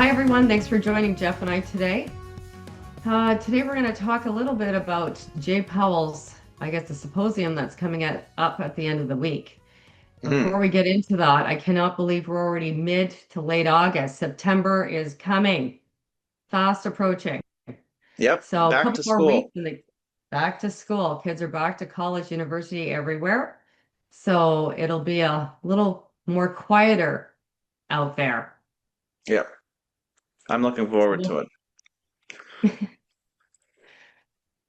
Hi, everyone. Thanks for joining Jeff and I today. Today, we're going to talk a little bit about Jay Powell's, I guess, the symposium that's up at the end of the week. Mhm. Before we get into that, I cannot believe we're already mid to late August. September is coming, fast approaching. Yep, So, a back couple to more school. weeks and back to school. Kids are back to college, university, everywhere. So, it'll be a little more quieter out there. Yep, I'm looking forward to So, it.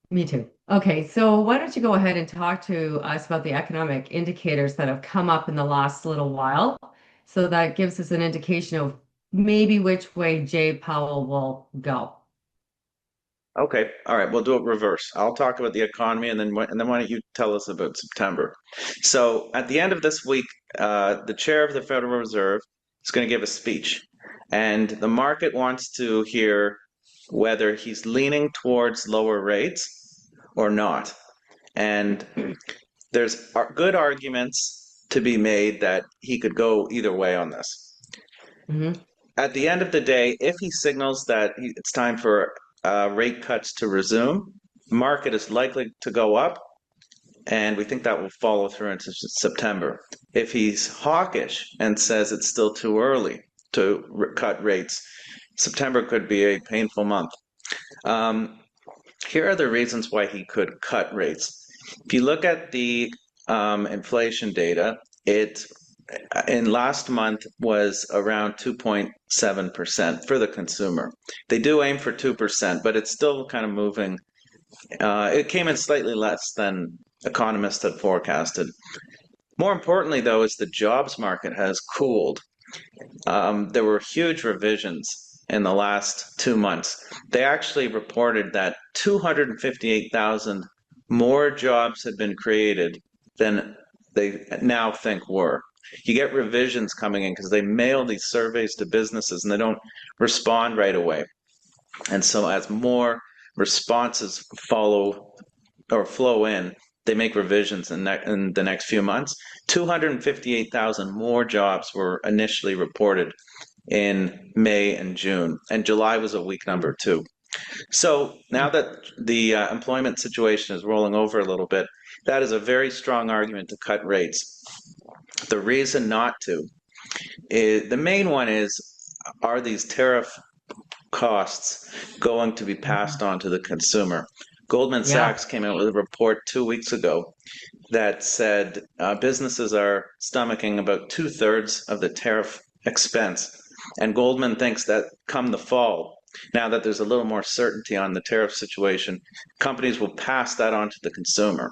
Me too. Okay, so why don't you go ahead and talk to us about the economic indicators that have come up in the last little while? So that gives us an indication of maybe which way Jay Powell will go. Okay, all right, we'll do it reverse. I'll talk about the economy, and then why don't you tell us about September? So at the end of this week, the chair of the Federal Reserve is going to give a speech, and the market wants to hear whether he's leaning towards lower rates or not. And there's good arguments to be made that he could go either way on this. Hmm. At the end of the day, if he signals that it's time for rate cuts to resume, market is likely to go up, and we think that will follow through into September. If he's hawkish and says it's still too early to cut rates, September could be a painful month. Um, Here are the reasons why he could cut rates. If you look at the inflation data, it in last month was around 2.7% for the consumer. They do aim for 2%, but it's still kind of moving. It came in slightly less than economists had forecasted. More importantly, though, is the jobs market has cooled. There were huge revisions in the last 2 months. They actually reported that 258,000 more jobs had been created than they now think were. You get revisions coming in because they mail these surveys to businesses and they don't respond right away. And so as more responses follow or flow in, they make revisions in the next few months. 258,000 more jobs were initially reported in May and June, and July was a weak number too. So now that the employment situation is rolling over a little bit, that is a very strong argument to cut rates. The reason not to is the main one is, are these tariff costs going to be passed on to the consumer? Goldman Yeah. Sachs came out with a report 2 weeks ago that said businesses are stomaching about two-thirds of the tariff expense. And Goldman thinks that come the fall, now that there's a little more certainty on the tariff situation, companies will pass that on to the consumer.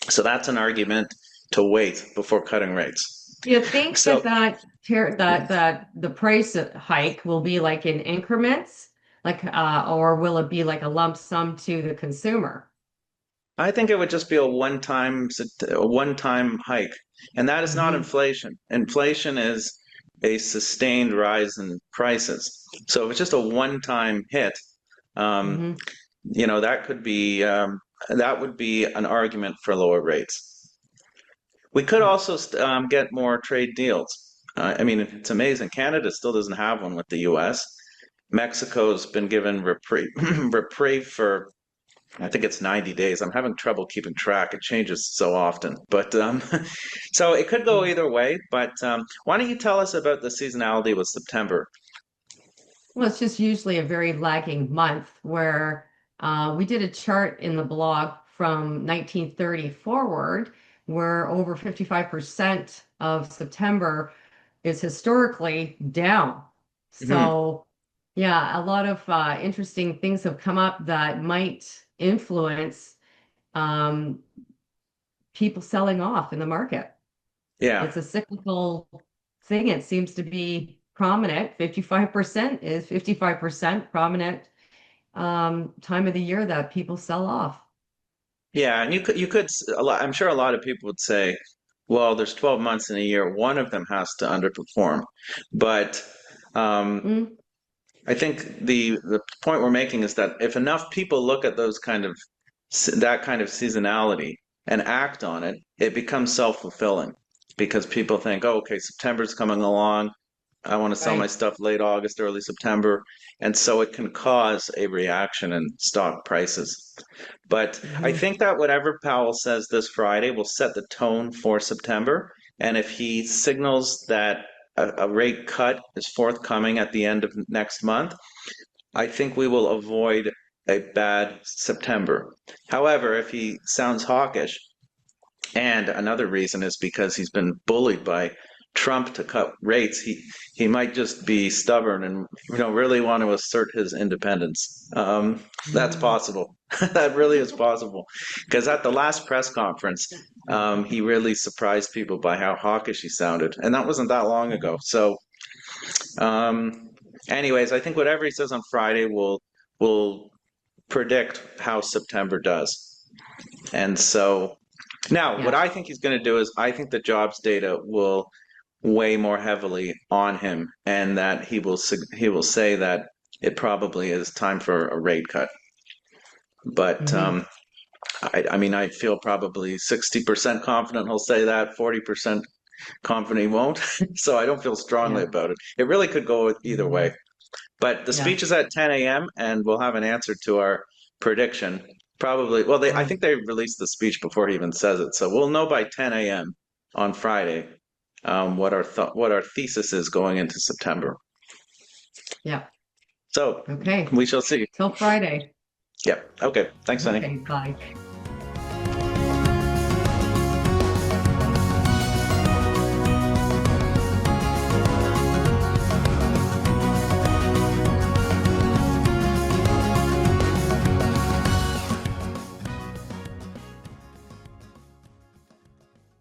So that's an argument to wait before cutting rates. Do you think that So the price hike will be like in increments, or will it be like a lump sum to the consumer? I think it would just be a one-time hike, and that is not Hmm. inflation. Inflation is a sustained rise in prices. So if it's just a one-time hit, um, Hmm. that would be an argument for lower rates. We could also get more trade deals. I mean, it's amazing. Canada still doesn't have one with the U.S. Mexico's been given reprieve, reprieve for I think it's 90 days. I'm having trouble keeping track. It changes so often. But so it could go either way. But why don't you tell us about the seasonality with September? Well, it's just usually a very lagging month where we did a chart in the blog from 1930 forward, where over 55% of September is historically down. Hmm. So, yeah, a lot of interesting things have come up that might influence um, people selling off in the market. Yeah. It's a cyclical thing. It seems to be prominent. 55% is 55% prominent time of the year that people sell off. Yeah. And I'm sure a lot of people would say, well, there's 12 months in a year. One of them has to underperform. But um, Mm, I think the point we're making is that if enough people look at that kind of seasonality and act on it, it becomes self-fulfilling because people think, oh, okay, September's coming along. I want to sell my Right. stuff late August, early September, and so it can cause a reaction in stock prices. But I Hmm. think that whatever Powell says this Friday will set the tone for September. And if he signals that a rate cut is forthcoming at the end of next month, I think we will avoid a bad September. However, if he sounds hawkish, and another reason is because he's been bullied by Trump to cut rates. He might just be stubborn and really want to assert his independence. That's Hmm. possible. That really is possible. Because at the last press conference, he really surprised people by how hawkish he sounded, and that wasn't that long ago. So, um, anyways, I think whatever he says on Friday will predict how September does. And so now, what Yeah. I think he's going to do is I think the jobs data will weigh more heavily on him, and that he will say that it probably is time for a rate cut. But Hmm. I mean, I feel probably 60% confident he'll say that, 40% confident he won't. So I don't feel strongly Yeah. about it. It really could go either Hmm. way. But the Yeah. speech is at 10 a.m. and we'll have an answer to our prediction. Probably, well, I Right. think they released the speech before he even says it, so we'll know by 10 a.m. on Friday what our thesis is going into September. Yeah. So Okay. we shall see. Till Friday. Yep. Okay. Thanks, Sunny. Okay. Bye.